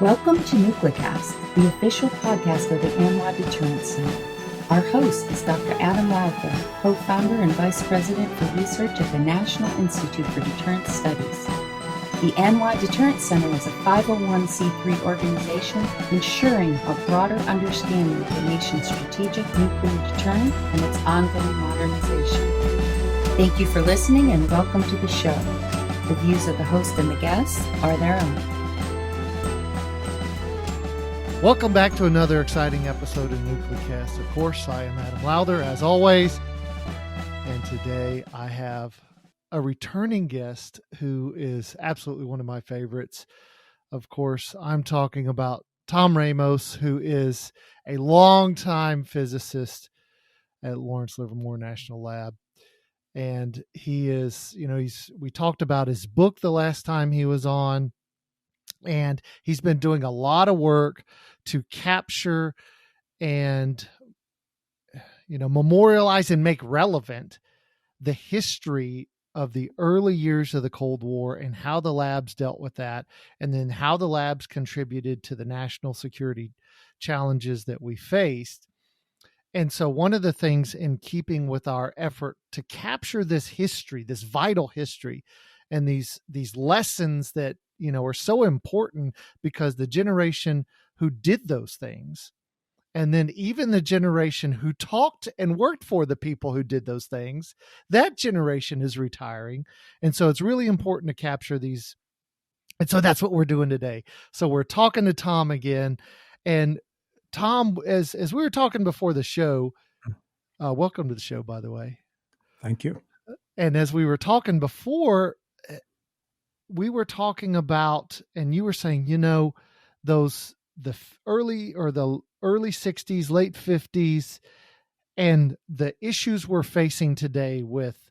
Welcome to NucleCast, the official podcast of the ANWA Deterrence Center. Our host is Dr. Adam Lowther, co-founder and vice president for research at the National Institute for Deterrence Studies. The ANWA Deterrence Center is a 501c3 organization ensuring a broader understanding of the nation's strategic nuclear deterrent and its ongoing modernization. Thank you for listening and welcome to the show. The views of the host and the guests are their own. Welcome back to another exciting episode of NucleCast. Of course, I am Adam Lowther, as always. And today I have a returning guest who is absolutely one of my favorites. Of course, I'm talking about Tom Ramos, who is a longtime physicist at Lawrence Livermore National Lab. And he is, we talked about his book the last time he was on. And he's been doing a lot of work to capture and, memorialize and make relevant the history of the early years of the Cold War and how the labs dealt with that, and then how the labs contributed to the national security challenges that we faced. And so one of the things in keeping with our effort to capture this history, this vital history, and these lessons that are so important, because the generation who did those things, and then even the generation who talked and worked for the people who did those things, that generation is retiring. And so it's really important to capture these. And so that's what we're doing today. So we're talking to Tom again. And Tom, as we were talking before the show, welcome to the show, by the way. Thank you. And as we were talking before, we were talking about, and you were saying, the early 60s, late 50s, and the issues we're facing today with,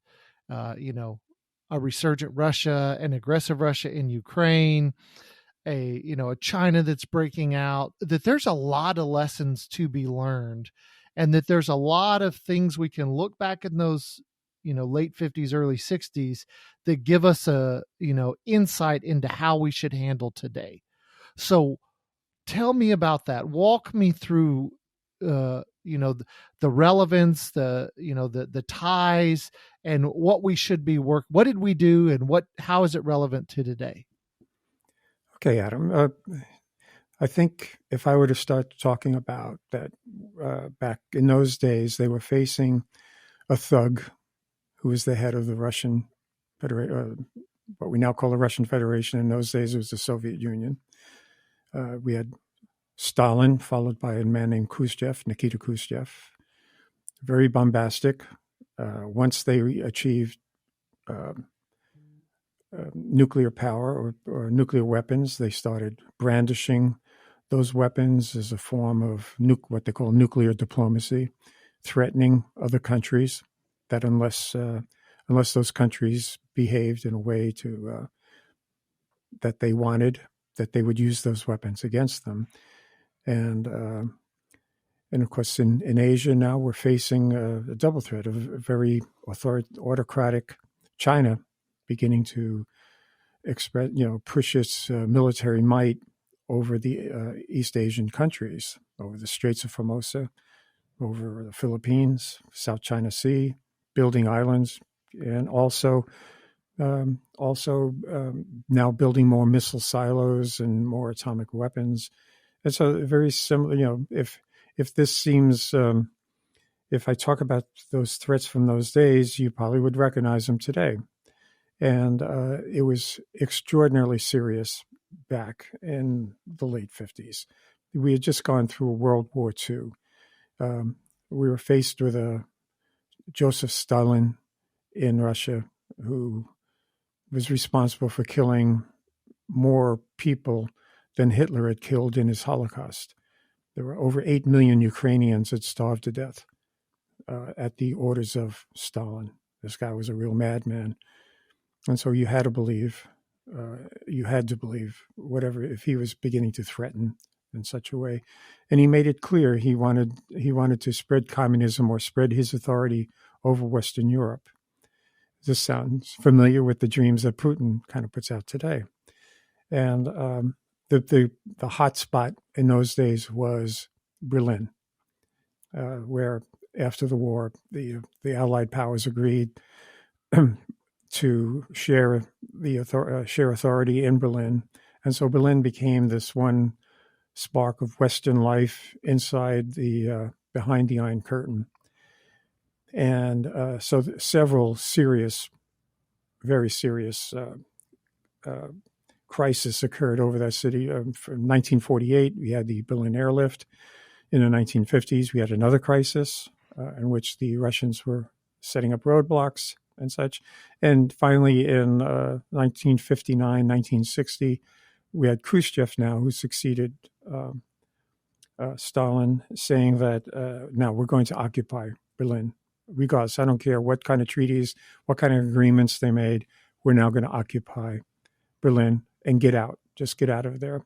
a resurgent Russia, an aggressive Russia in Ukraine, a China that's breaking out, that there's a lot of lessons to be learned, and that there's a lot of things we can look back in those late 50s, early 60s that give us a, insight into how we should handle today. So tell me about that. Walk me through, the relevance, the ties, and what we should be what did we do, and how is it relevant to today? Okay, Adam. I think if I were to start talking about that, back in those days, they were facing a thug who was the head of the Russian Federation, what we now call the Russian Federation. In those days, it was the Soviet Union. We had Stalin, followed by a man named Nikita Khrushchev. Very bombastic. Once they achieved nuclear power or nuclear weapons, they started brandishing those weapons as a form of what they call nuclear diplomacy, threatening other countries that unless those countries behaved in a way to that they wanted, that they would use those weapons against them. And of course, in Asia now, we're facing a double threat of a very autocratic China beginning to push its military might over the East Asian countries, over the Straits of Formosa, over the Philippines, South China Sea, building islands, and also now building more missile silos and more atomic weapons. And so very similar, if this seems, if I talk about those threats from those days, you probably would recognize them today. And it was extraordinarily serious back in the late 50s. We had just gone through World War II. We were faced with Joseph Stalin in Russia, who was responsible for killing more people than Hitler had killed in his Holocaust. There were over 8 million Ukrainians that starved to death at the orders of Stalin. This guy was a real madman. And so you had to believe whatever, if he was beginning to threaten in such a way. And he made it clear he wanted to spread communism or spread his authority over Western Europe. This sounds familiar with the dreams that Putin kind of puts out today. And the hot spot in those days was Berlin, where after the war, the Allied powers agreed to share share authority in Berlin, and so Berlin became this one spark of Western life inside the behind the Iron Curtain, and so several serious, very serious crisis occurred over that city. From 1948, we had the Berlin airlift. In the 1950s, we had another crisis in which the Russians were setting up roadblocks and such. And finally, in 1959, 1960, we had Khrushchev now, who succeeded Stalin, saying that now we're going to occupy Berlin. Regardless, I don't care what kind of treaties, what kind of agreements they made, we're now going to occupy Berlin and get out. Just get out of there.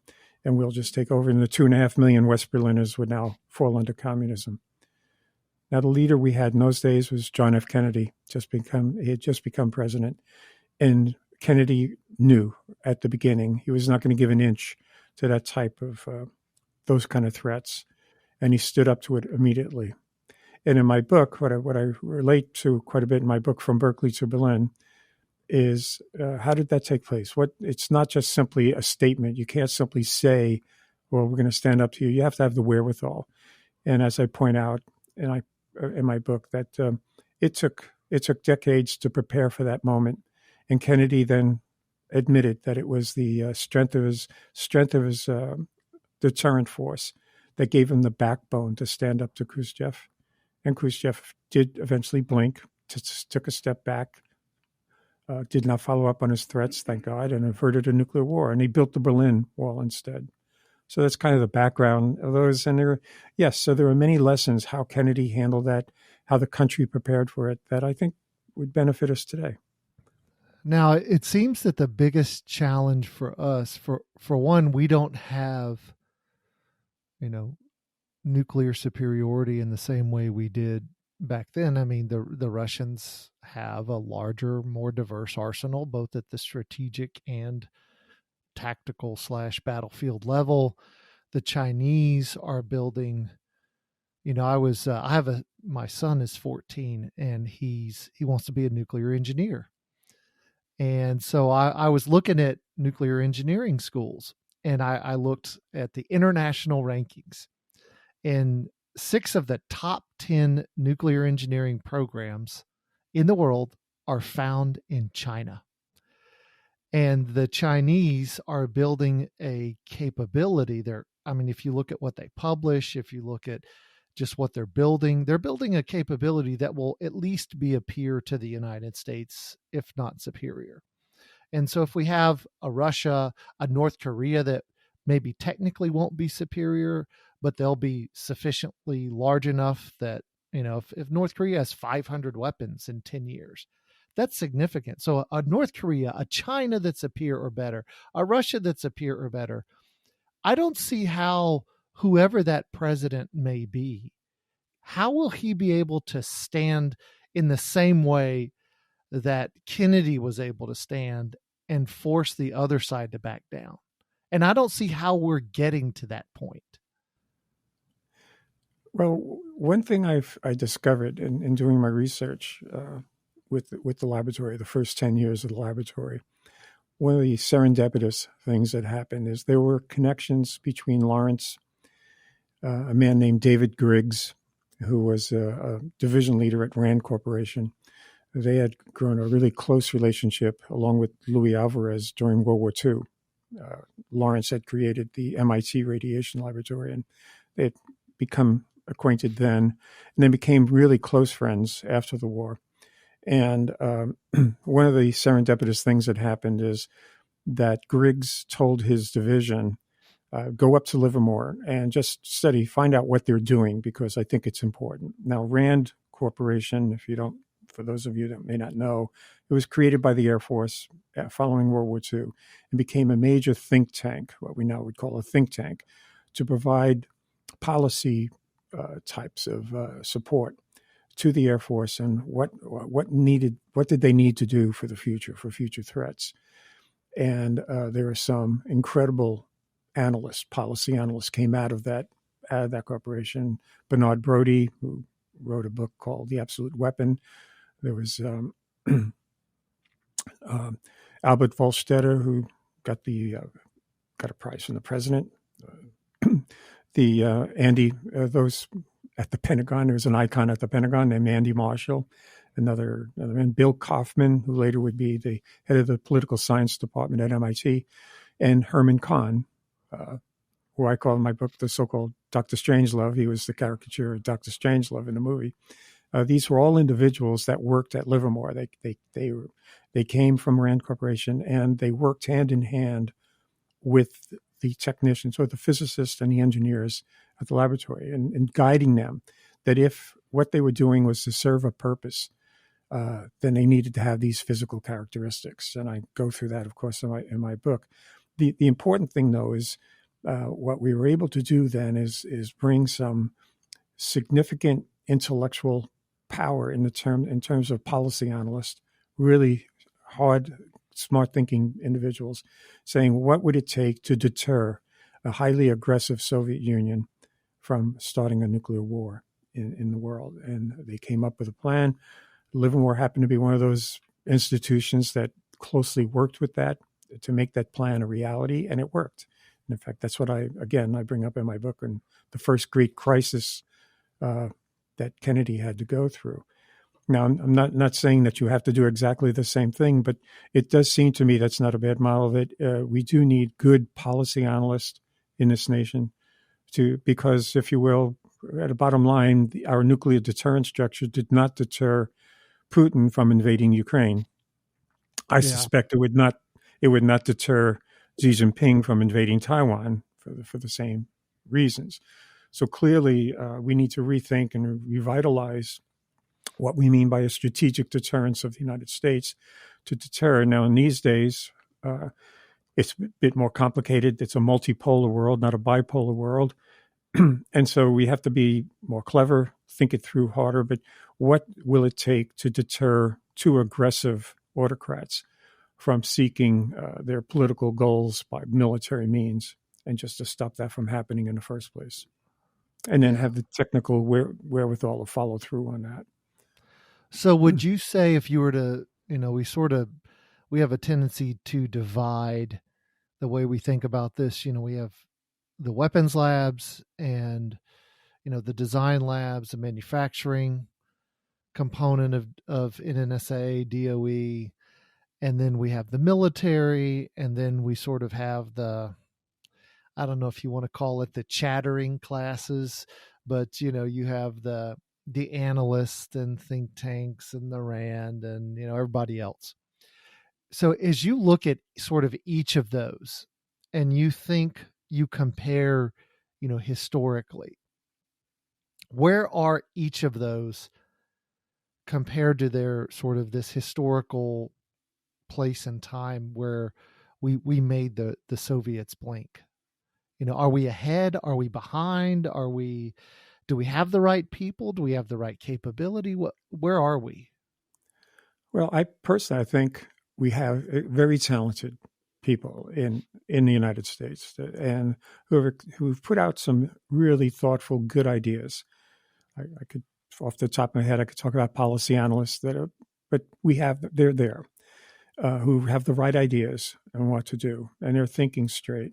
And we'll just take over. And the 2.5 million West Berliners would now fall under communism. Now, the leader we had in those days was John F. Kennedy. He had just become president. And Kennedy knew at the beginning he was not going to give an inch to that type of, those kind of threats. And he stood up to it immediately. And in my book, what I relate to quite a bit in my book, From Berkeley to Berlin, is how did that take place? It's not just simply a statement. You can't simply say, well, we're going to stand up to you. You have to have the wherewithal. And as I point out in my book, that it took decades to prepare for that moment. And Kennedy then admitted that it was the strength of his deterrent force that gave him the backbone to stand up to Khrushchev. And Khrushchev did eventually blink, took a step back, did not follow up on his threats, thank God, and averted a nuclear war. And he built the Berlin Wall instead. So that's kind of the background of those. And there are many lessons how Kennedy handled that, how the country prepared for it, that I think would benefit us today. Now, it seems that the biggest challenge for us, for one, we don't have, nuclear superiority in the same way we did back then. I mean, the Russians have a larger, more diverse arsenal, both at the strategic and tactical / battlefield level. The Chinese are building, my son is 14 and he wants to be a nuclear engineer. And so I was looking at nuclear engineering schools, and I looked at the international rankings, and 6 of the top 10 nuclear engineering programs in the world are found in China. And the Chinese are building a capability there. I mean, if you look at what they publish, if you look at just what they're building a capability that will at least be a peer to the United States, if not superior. And so if we have a Russia, a North Korea that maybe technically won't be superior, but they'll be sufficiently large enough that, if North Korea has 500 weapons in 10 years, that's significant. So a North Korea, a China that's a peer or better, a Russia that's a peer or better, I don't see how whoever that president may be, how will he be able to stand in the same way that Kennedy was able to stand and force the other side to back down? And I don't see how we're getting to that point. Well, one thing I discovered in doing my research with the laboratory, the first 10 years of the laboratory, one of the serendipitous things that happened is there were connections between Lawrence, a man named David Griggs, who was a division leader at Rand Corporation. They had grown a really close relationship along with Louis Alvarez during World War II. Lawrence had created the MIT Radiation Laboratory, and they had become acquainted then, and then became really close friends after the war. And one of the serendipitous things that happened is that Griggs told his division, go up to Livermore and just study, find out what they're doing, because I think it's important. Now, Rand Corporation, for those of you that may not know, it was created by the Air Force following World War II and became a major think tank, what we now would call a think tank, to provide policy types of support to the Air Force and what did they need to do for the future, for future threats. And there are some incredible analysts, policy analysts, came out of that corporation. Bernard Brody, who wrote a book called The Absolute Weapon. There was Albert Volstetter, who got a prize from the president. Those at the Pentagon. There was an icon at the Pentagon named Andy Marshall. Another man, Bill Kaufman, who later would be the head of the political science department at MIT, and Herman Kahn, who I call in my book the so-called Dr. Strangelove. He was the caricature of Dr. Strangelove in the movie. These were all individuals that worked at Livermore. They came from Rand Corporation, and they worked hand in hand with the technicians or the physicists and the engineers at the laboratory, and guiding them that if what they were doing was to serve a purpose, then they needed to have these physical characteristics. And I go through that, of course, in my book. The important thing, though, is what we were able to do then is bring some significant intellectual power in terms of policy analysts, really hard, smart thinking individuals, saying what would it take to deter a highly aggressive Soviet Union from starting a nuclear war in the world. And they came up with a plan. Livermore happened to be one of those institutions that closely worked with that to make that plan a reality, and it worked. And in fact, that's what I bring up in my book, and the first great crisis that Kennedy had to go through. Now, I'm not saying that you have to do exactly the same thing, but it does seem to me that's not a bad model, that we do need good policy analysts in this nation because, if you will, at a bottom line, our nuclear deterrent structure did not deter Putin from invading Ukraine. I suspect it would not deter Xi Jinping from invading Taiwan for the same reasons. So clearly, we need to rethink and revitalize what we mean by a strategic deterrence of the United States to deter. Now, in these days, it's a bit more complicated. It's a multipolar world, not a bipolar world. And so we have to be more clever, think it through harder. But what will it take to deter two aggressive autocrats from seeking their political goals by military means, and just to stop that from happening in the first place? And then have the technical wherewithal to follow through on that. So would you say, if you were to, we have a tendency to divide the way we think about this. We have the weapons labs and, the design labs, the manufacturing component of NNSA, DOE, and then we have the military, and then we sort of have I don't know if you want to call it the chattering classes, but, you have the analysts and think tanks and the RAND and, everybody else. So as you look at sort of each of those and you compare, historically, where are each of those compared to their sort of this historical place and time where we made the Soviets blink? Are we ahead? Are we behind? Do we have the right people? Do we have the right capability? Where are we? Well, I think we have very talented people in the United States, and who've put out some really thoughtful, good ideas. I could, off the top of my head, I could talk about policy analysts but they're there, who have the right ideas and what to do, and they're thinking straight.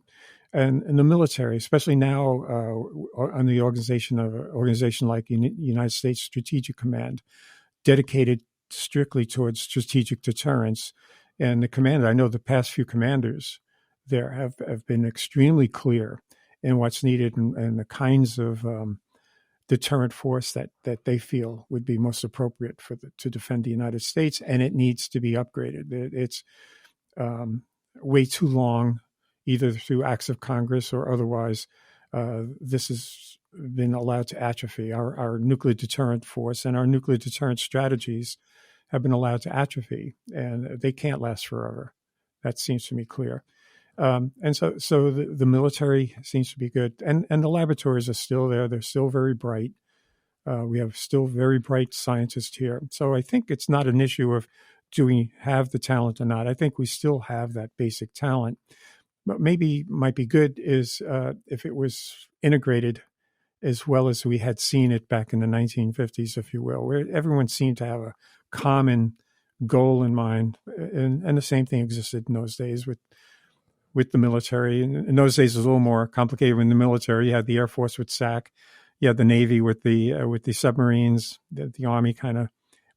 And in the military, especially now, on the organization like United States Strategic Command, dedicated strictly towards strategic deterrence. And the commander, I know the past few commanders there have been extremely clear in what's needed and the kinds of deterrent force that they feel would be most appropriate to defend the United States, and it needs to be upgraded. It's way too long, either through acts of Congress or otherwise. This has been allowed to atrophy. Our nuclear deterrent force and our nuclear deterrent strategies have been allowed to atrophy, and they can't last forever. That seems to me clear. And so the military seems to be good, and the laboratories are still there. They're still very bright. We have still very bright scientists here. So I think it's not an issue of do we have the talent or not. I think we still have that basic talent. maybe might be good is if it was integrated as well as we had seen it back in the 1950s, if you will, where everyone seemed to have a common goal in mind. And the same thing existed in those days with the military. And in those days, it was a little more complicated. In the military, you had the Air Force with SAC, you had the Navy with the submarines, the Army kind of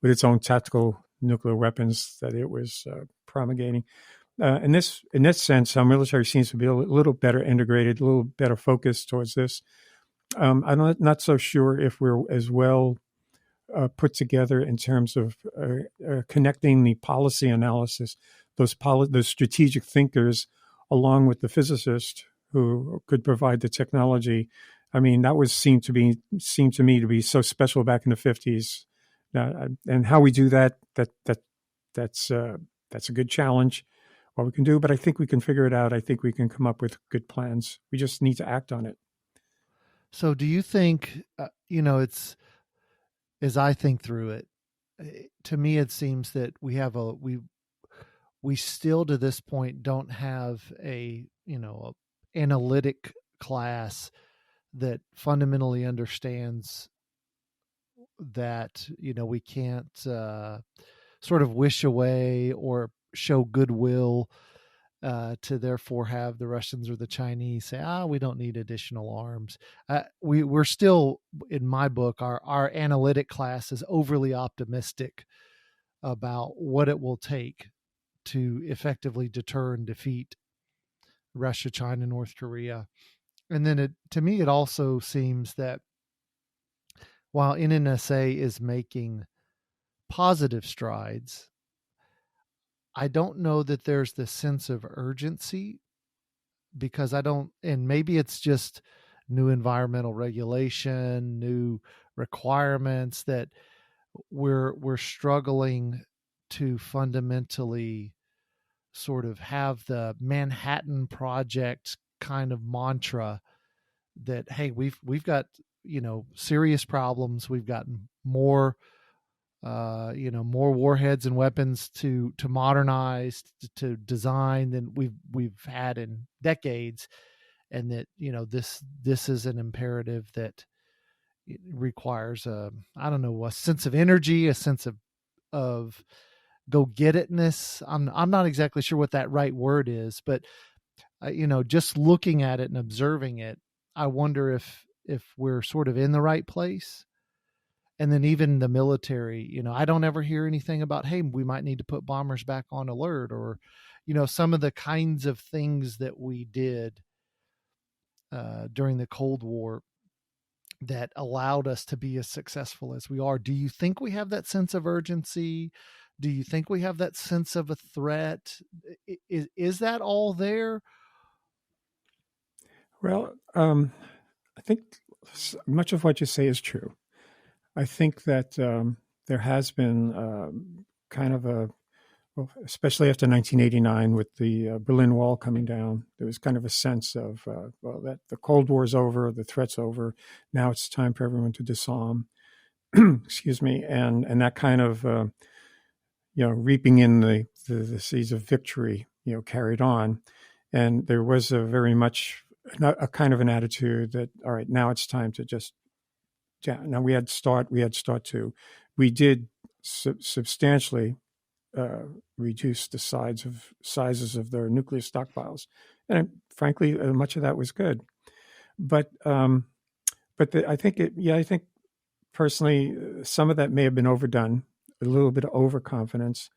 with its own tactical nuclear weapons that it was promulgating. In this sense, our military seems to be a little better integrated, a little better focused towards this. I'm not so sure if we're as well put together in terms of connecting the policy analysis, those strategic thinkers, along with the physicist who could provide the technology. I mean, that seemed to me to be so special back in the 50s. And how we do that's a good challenge. What we can do, but I think we can figure it out. I think we can come up with good plans. We just need to act on it. So do you think, it's, as I think through it, to me, it seems that we still to this point don't have a analytic class that fundamentally understands that, we can't sort of wish away or show goodwill to therefore have the Russians or the Chinese say, we don't need additional arms. We're still, in my book, our analytic class is overly optimistic about what it will take to effectively deter and defeat Russia, China, North Korea. And then to me, it also seems that while NNSA is making positive strides, I don't know that there's this sense of urgency, because and maybe it's just new environmental regulation, new requirements that we're struggling to fundamentally sort of have the Manhattan Project kind of mantra that, hey, we've got, serious problems. We've got more more warheads and weapons to modernize, to design than we've had in decades, and that this is an imperative that requires a sense of energy, a sense of go get itness. I'm not exactly sure what that right word is, but just looking at it and observing it, I wonder if we're sort of in the right place. And then even the military, I don't ever hear anything about, hey, we might need to put bombers back on alert, or, some of the kinds of things that we did during the Cold War that allowed us to be as successful as we are. Do you think we have that sense of urgency? Do you think we have that sense of a threat? Is that all there? Well, I think much of what you say is true. I think that there has been kind of especially after 1989 with the Berlin Wall coming down, there was kind of a sense of, that the Cold War is over, the threat's over. Now it's time for everyone to disarm. Excuse me. And that kind of, reaping in the seeds of victory, carried on. And there was a very much a kind of an attitude that, all right, now it's time to just, now we had START 2. We did substantially reduce the sizes of their nuclear stockpiles, and frankly, much of that was good. But I think personally, some of that may have been overdone, a little bit of overconfidence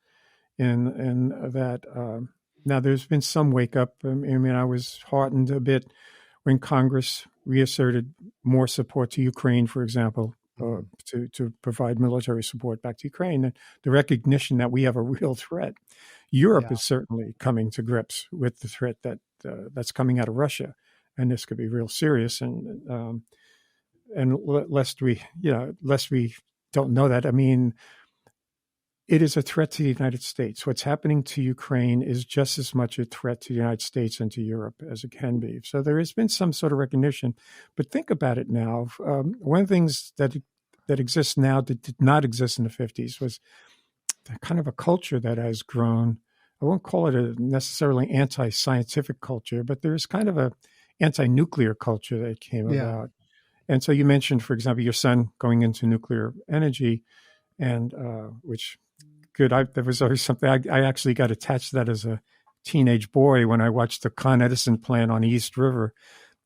in that. Now, there's been some wake up. I mean, I was heartened a bit when Congress reasserted more support to Ukraine, for example, to provide military support back to Ukraine, and the recognition that we have a real threat. Europe is certainly coming to grips with the threat that's coming out of Russia, and this could be real serious. And lest we don't know that, I mean, it is a threat to the United States. What's happening to Ukraine is just as much a threat to the United States and to Europe as it can be. So there has been some sort of recognition. But think about it now. One of the things that exists now that did not exist in the 50s was kind of a culture that has grown I won't call it a necessarily anti-scientific culture, but there's kind of a anti-nuclear culture that came about. And so you mentioned, for example, your son going into nuclear energy, and which good. There was always something I actually got attached to that as a teenage boy when I watched the Con Edison plant on the East River,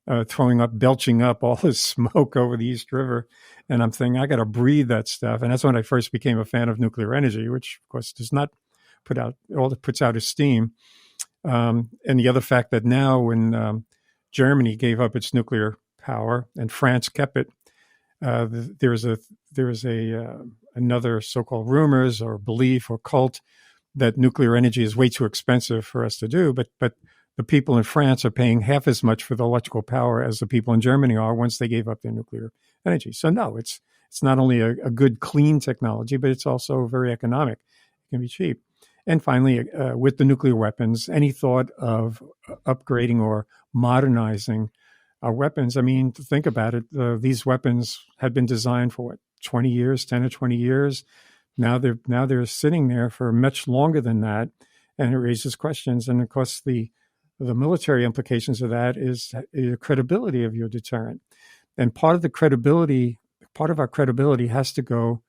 belching up all this smoke over the East River. And I'm thinking, I got to breathe that stuff. And that's when I first became a fan of nuclear energy, which, of course, does not put out, all it puts out is steam. And the other fact that now when Germany gave up its nuclear power and France kept it, there is another so-called rumors or belief or cult that nuclear energy is way too expensive for us to do. But the people in France are paying half as much for the electrical power as the people in Germany are once they gave up their nuclear energy. So no, it's not only a good, clean technology, but it's also very economic. It can be cheap. And finally, with the nuclear weapons, any thought of upgrading or modernizing our weapons, I mean, to think about it, these weapons had been designed for what, 20 years, 10 or 20 years. Now they're sitting there for much longer than that, and it raises questions. And of course, the military implications of that is the credibility of your deterrent. And part of our credibility has to go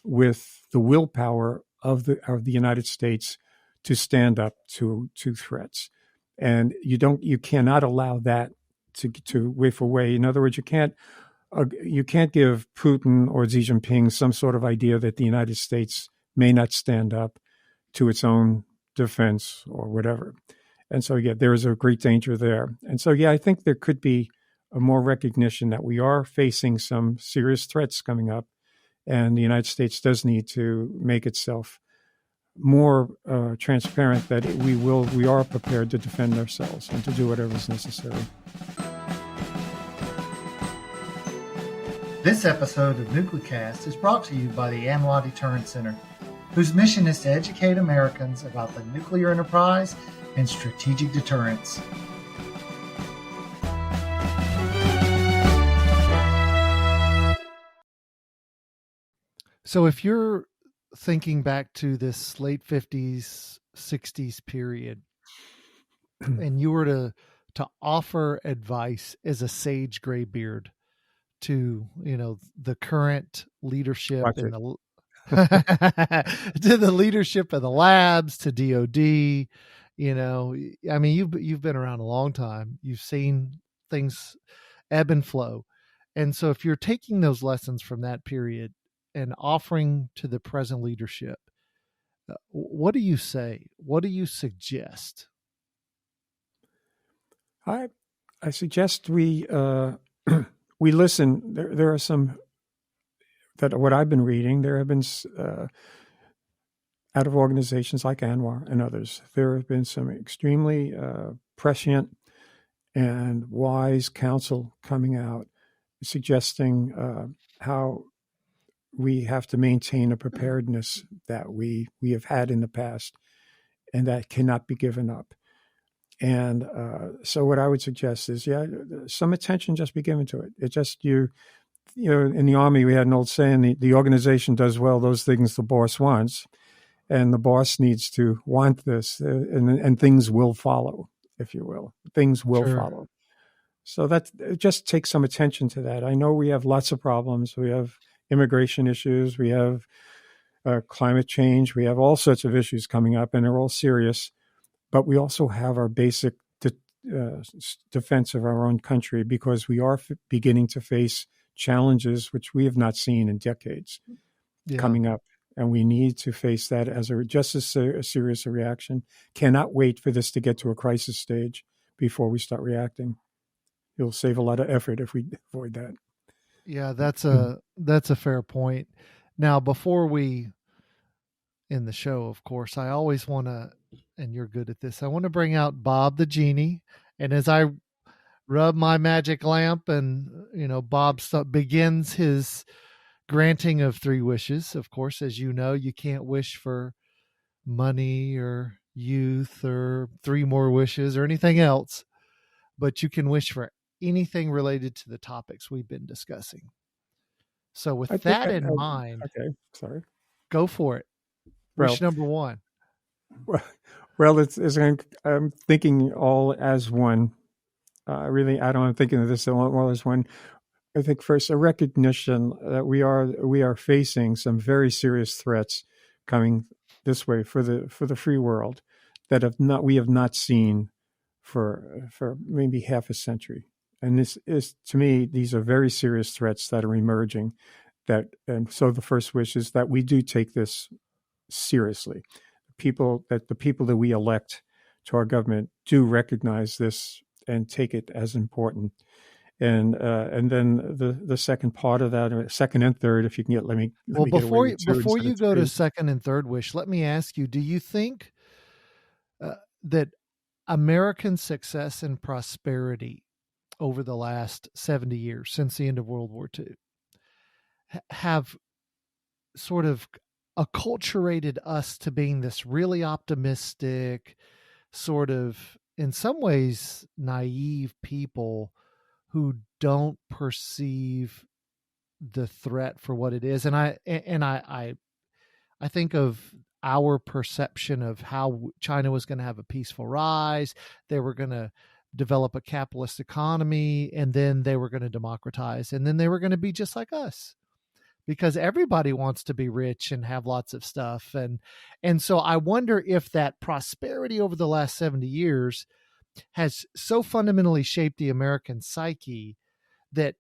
with the willpower of the United States to stand up to threats. And you cannot allow that to whiff away. In other words, you can't give Putin or Xi Jinping some sort of idea that the United States may not stand up to its own defense or whatever. And so, yeah, there is a great danger there. And so, yeah, I think there could be a more recognition that we are facing some serious threats coming up, and the United States does need to make itself more transparent that we are prepared to defend ourselves and to do whatever is necessary. This episode of NucleCast is brought to you by the ANWA Deterrence Center, whose mission is to educate Americans about the nuclear enterprise and strategic deterrence. So if you're thinking back to this late 50s, 60s period, and you were to offer advice as a sage graybeard to, the current leadership in the to the leadership of the labs, to DOD, I mean, you've been around a long time. You've seen things ebb and flow. And so if you're taking those lessons from that period and offering to the present leadership, what do you say? What do you suggest? I suggest we we listen. There are some that what I've been reading. There have been out of organizations like ANWR and others. There have been some extremely prescient and wise counsel coming out, suggesting how we have to maintain a preparedness that we have had in the past, and that cannot be given up. And so what I would suggest is, some attention just be given to it. It just, in the Army, we had an old saying, the organization does well those things the boss wants, and the boss needs to want this, and things will follow, if you will. Things will follow. So that just take some attention to that. I know we have lots of problems. We have immigration issues. We have climate change. We have all sorts of issues coming up, and they're all serious. But we also have our basic defense of our own country, because we are beginning to face challenges which we have not seen in decades coming up. And we need to face that as just as serious a reaction. Cannot wait for this to get to a crisis stage before we start reacting. It'll save a lot of effort if we avoid that. Yeah, that's a fair point. Now, before we end the show, of course, I always want to, and you're good at this, I want to bring out Bob the Genie. And as I rub my magic lamp and, Bob begins his granting of 3 wishes. Of course, as you know, you can't wish for money or youth or 3 more wishes or anything else, but you can wish for anything related to the topics we've been discussing. So with that in mind, okay, sorry, go for it. Wish number 1. Well, I'm thinking all as one. Really, I'm thinking of this all as one. I think first a recognition that we are facing some very serious threats coming this way for the free world that we have not seen for maybe half a century. And this is, to me, these are very serious threats that are emerging. And so the first wish is that we do take this seriously. The people that we elect to our government do recognize this and take it as important. And then the second part of that, or second and third, if you can let me get away with two before instead you of go to three. second and third wish, let me ask you: do you think that American success and prosperity over the last 70 years, since the end of World War II, have sort of acculturated us to being this really optimistic, sort of, in some ways, naive people who don't perceive the threat for what it is? And I think of our perception of how China was going to have a peaceful rise. They were going to develop a capitalist economy, and then they were going to democratize, and then they were going to be just like us, because everybody wants to be rich and have lots of stuff. And so I wonder if that prosperity over the last 70 years has so fundamentally shaped the American psyche that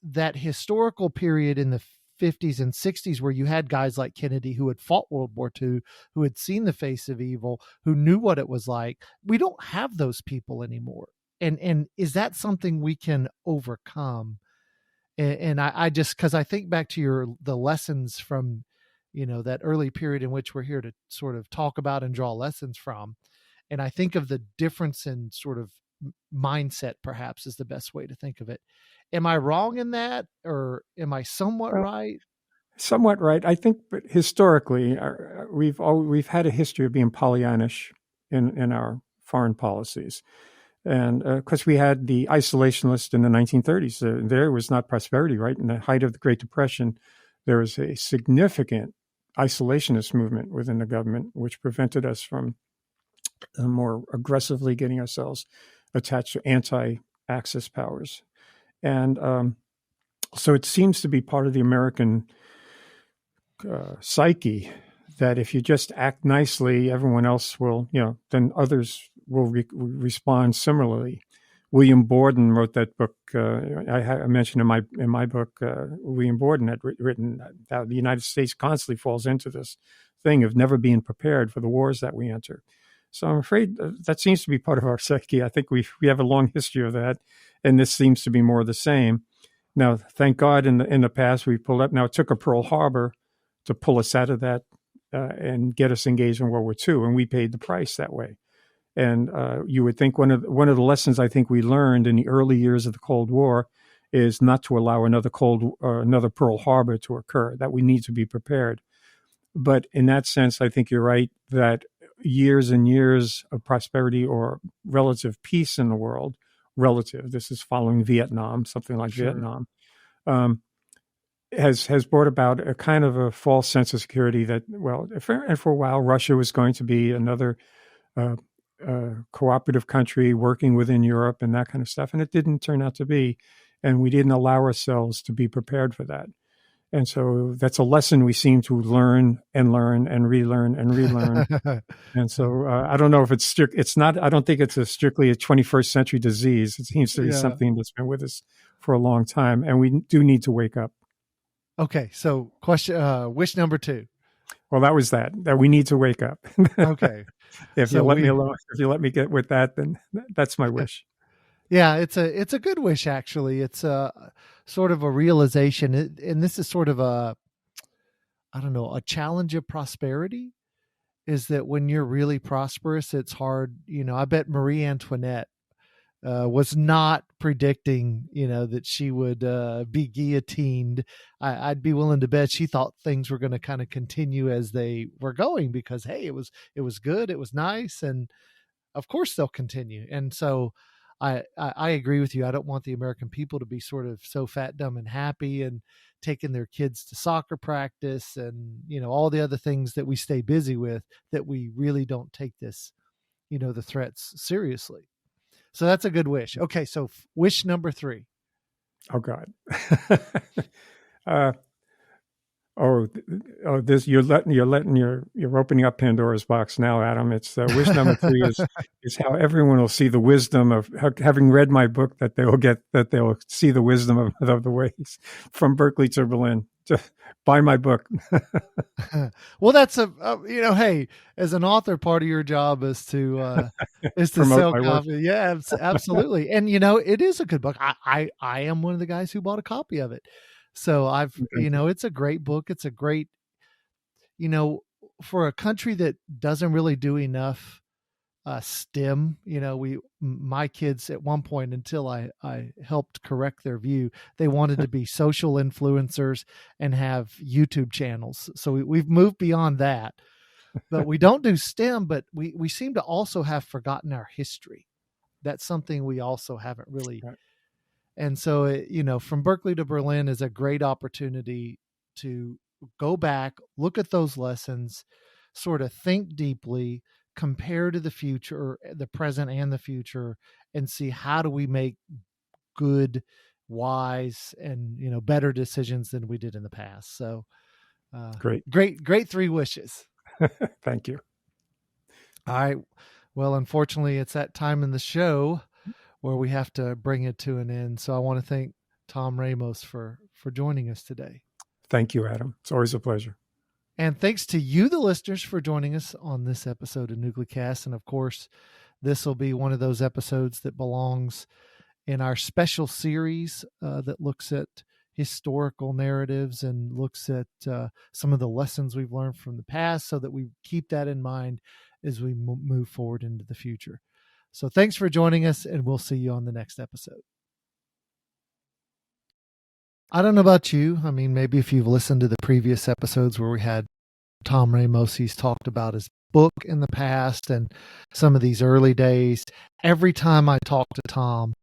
that historical period in the 50s and 60s, where you had guys like Kennedy who had fought World War II, who had seen the face of evil, who knew what it was like. We don't have those people anymore. And is that something we can overcome? And I just, because I think back to the lessons from, that early period in which we're here to sort of talk about and draw lessons from. And I think of the difference in sort of mindset, perhaps, is the best way to think of it. Am I wrong in that, or am I somewhat right? Somewhat right. I think, but historically, we've had a history of being Pollyannish in our foreign policies. And because we had the isolationists in the 1930s, there was not prosperity, right? In the height of the Great Depression, there was a significant isolationist movement within the government, which prevented us from more aggressively getting ourselves attached to anti-Axis powers. And so it seems to be part of the American psyche that if you just act nicely, everyone else will, then others will respond similarly. William Borden wrote that book. I mentioned in my book. William Borden had written that the United States constantly falls into this thing of never being prepared for the wars that we enter. So I'm afraid that seems to be part of our psyche. I think we have a long history of that, and this seems to be more of the same. Now, thank God, in the past we pulled up. Now, it took a Pearl Harbor to pull us out of that and get us engaged in World War II, and we paid the price that way. And you would think one of the lessons I think we learned in the early years of the Cold War is not to allow another Pearl Harbor to occur, that we need to be prepared. But in that sense, I think you're right that years and years of prosperity or relative peace in the world, this is following Vietnam, something like Sure. Vietnam, has brought about a kind of a false sense of security that, and for a while, Russia was going to be another cooperative country working within Europe and that kind of stuff. And it didn't turn out to be. And we didn't allow ourselves to be prepared for that. And so that's a lesson we seem to learn and relearn and relearn. And so I don't know if it's strict. It's not. I don't think it's strictly a 21st century disease. It seems to be something that's been with us for a long time, and we do need to wake up. Okay, so wish number 2. Well, that was that we need to wake up. Okay. If you let me alone, if you let me get with that, then that's my wish. Yeah, it's a good wish, actually. It's a sort of a realization, and this is sort of a challenge of prosperity, is that when you're really prosperous, it's hard. I bet Marie Antoinette was not predicting, that she would be guillotined. I'd be willing to bet she thought things were going to kind of continue as they were going, because, hey, it was good, it was nice, and of course they'll continue. And so I agree with you. I don't want the American people to be sort of so fat, dumb, and happy and taking their kids to soccer practice and, all the other things that we stay busy with, that we really don't take this the threats seriously. So that's a good wish. Okay, so wish number 3. Oh God. This you're opening up Pandora's box now, Adam. It's wish number 3 is how everyone will see the wisdom of having read my book, that they'll see the wisdom of the ways from Berkeley to Berlin. Just buy my book. Well, that's hey, as an author, part of your job is to sell copy. Yeah, absolutely. And it is a good book. I am one of the guys who bought a copy of it. So it's a great book. It's a great, for a country that doesn't really do enough STEM, my kids at one point, until I helped correct their view, they wanted to be social influencers and have YouTube channels. So we've moved beyond that, but we don't do STEM, but we seem to also have forgotten our history. That's something we also haven't really. Right. And so, from Berkeley to Berlin is a great opportunity to go back, look at those lessons, sort of think deeply, compare to the future, the present and the future, and see how do we make good, wise, and, better decisions than we did in the past. So great 3 wishes. Thank you. All right. Well, unfortunately, it's that time in the show where we have to bring it to an end. So I want to thank Tom Ramos for joining us today. Thank you, Adam. It's always a pleasure. And thanks to you, the listeners, for joining us on this episode of NucleCast. And of course, this will be one of those episodes that belongs in our special series that looks at historical narratives and looks at some of the lessons we've learned from the past, so that we keep that in mind as we move forward into the future. So thanks for joining us, and we'll see you on the next episode. I don't know about you. I mean, maybe if you've listened to the previous episodes where we had Tom Ramos, he's talked about his book in the past and some of these early days. Every time I talk to Tom,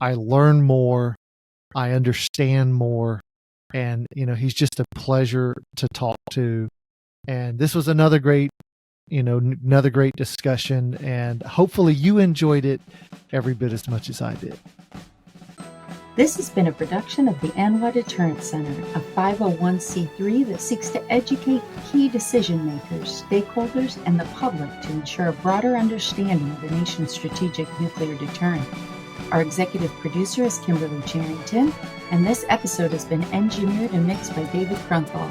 I learn more, I understand more, and, he's just a pleasure to talk to. And this was another great discussion, and hopefully you enjoyed it every bit as much as I did. This has been a production of the ANWA Deterrence Center, a 501c3 that seeks to educate key decision makers, stakeholders, and the public to ensure a broader understanding of the nation's strategic nuclear deterrent. Our executive producer is Kimberly Charrington, and this episode has been engineered and mixed by David Krunthal.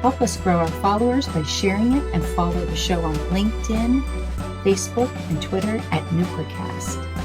Help us grow our followers by sharing it, and follow the show on LinkedIn, Facebook, and Twitter at NucleCast.